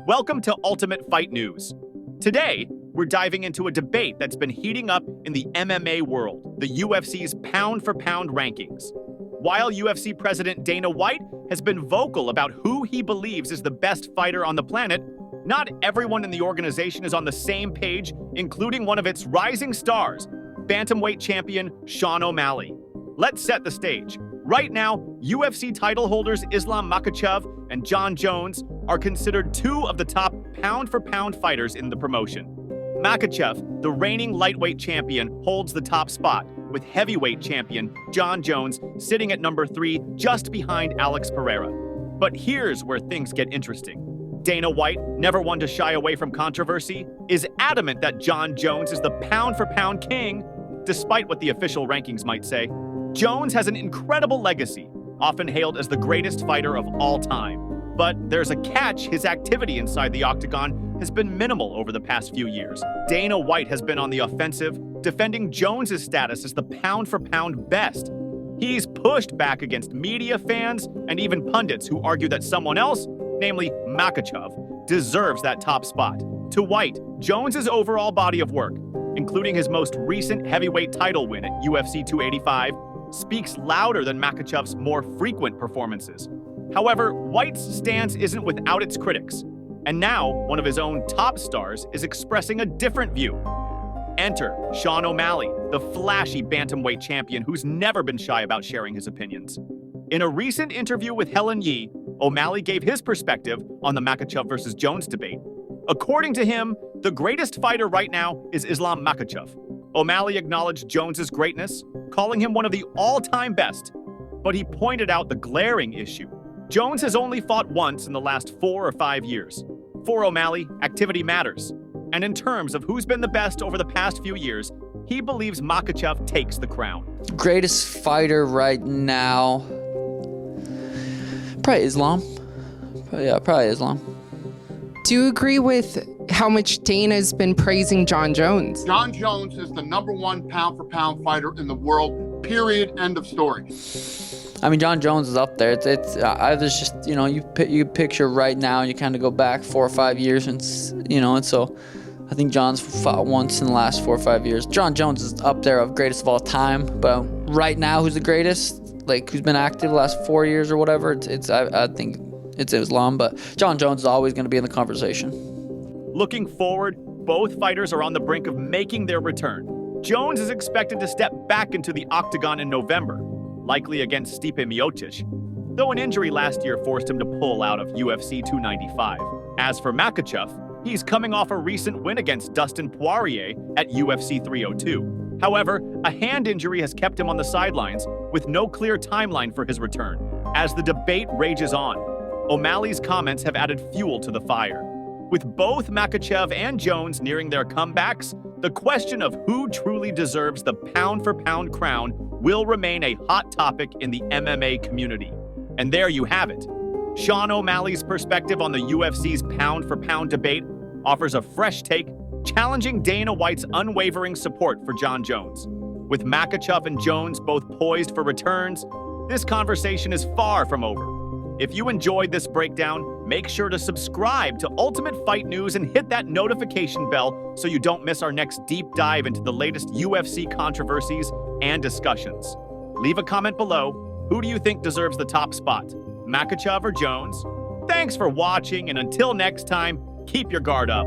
Welcome to Ultimate Fight News. Today, we're diving into a debate that's been heating up in the MMA world, the UFC's pound-for-pound rankings. While UFC President Dana White has been vocal about who he believes is the best fighter on the planet, not everyone in the organization is on the same page, including one of its rising stars, Bantamweight champion Sean O'Malley. Let's set the stage. Right now, UFC title holders Islam Makhachev and Jon Jones are considered two of the top pound-for-pound fighters in the promotion. Makhachev, the reigning lightweight champion, holds the top spot, with heavyweight champion Jon Jones sitting at number 3 just behind Alex Pereira. But here's where things get interesting. Dana White, never one to shy away from controversy, is adamant that Jon Jones is the pound-for-pound king, despite what the official rankings might say. Jones has an incredible legacy, often hailed as the greatest fighter of all time. But there's a catch: his activity inside the octagon has been minimal over the past few years. Dana White has been on the offensive, defending Jones's status as the pound-for-pound best. He's pushed back against media, fans, and even pundits who argue that someone else, namely Makhachev, deserves that top spot. To White, Jones's overall body of work, including his most recent heavyweight title win at UFC 285, speaks louder than Makhachev's more frequent performances. However, White's stance isn't without its critics, and now one of his own top stars is expressing a different view. Enter Sean O'Malley, the flashy bantamweight champion who's never been shy about sharing his opinions. In a recent interview with Helen, O'Malley gave his perspective on the Makhachev versus Jones debate. According to him, the greatest fighter right now is Islam Makhachev. O'Malley acknowledged Jones's greatness, calling him one of the all-time best, but he pointed out the glaring issue. Jones has only fought once in the last 4 or 5 years. For O'Malley, activity matters. And in terms of who's been the best over the past few years, he believes Makhachev takes the crown. Greatest fighter right now, probably Islam. Probably Islam. Do you agree with how much Dana's been praising Jon Jones? Jon Jones is the #1 pound-for-pound fighter in the world, period, end of story. I mean, Jon Jones is up there. I was just, you picture right now, and you kind of go back 4 or 5 years, and so I think Jon's fought once in the last 4 or 5 years. Jon Jones is up there of greatest of all time, but right now, who's the greatest? Like, who's been active the last 4 years or whatever? I think it's Islam, but Jon Jones is always going to be in the conversation. Looking forward, both fighters are on the brink of making their return. Jones is expected to step back into the octagon in November, likely against Stipe Miocic, though an injury last year forced him to pull out of UFC 295. As for Makhachev, he's coming off a recent win against Dustin Poirier at UFC 302. However, a hand injury has kept him on the sidelines, with no clear timeline for his return. As the debate rages on, O'Malley's comments have added fuel to the fire. With both Makhachev and Jones nearing their comebacks, the question of who truly deserves the pound-for-pound crown will remain a hot topic in the MMA community. And there you have it. Sean O'Malley's perspective on the UFC's pound-for-pound debate offers a fresh take, challenging Dana White's unwavering support for Jon Jones. With Makhachev and Jones both poised for returns, this conversation is far from over. If you enjoyed this breakdown, make sure to subscribe to Ultimate Fight News and hit that notification bell so you don't miss our next deep dive into the latest UFC controversies and discussions. Leave a comment below. Who do you think deserves the top spot, Makhachev or Jones? Thanks for watching, and until next time, keep your guard up.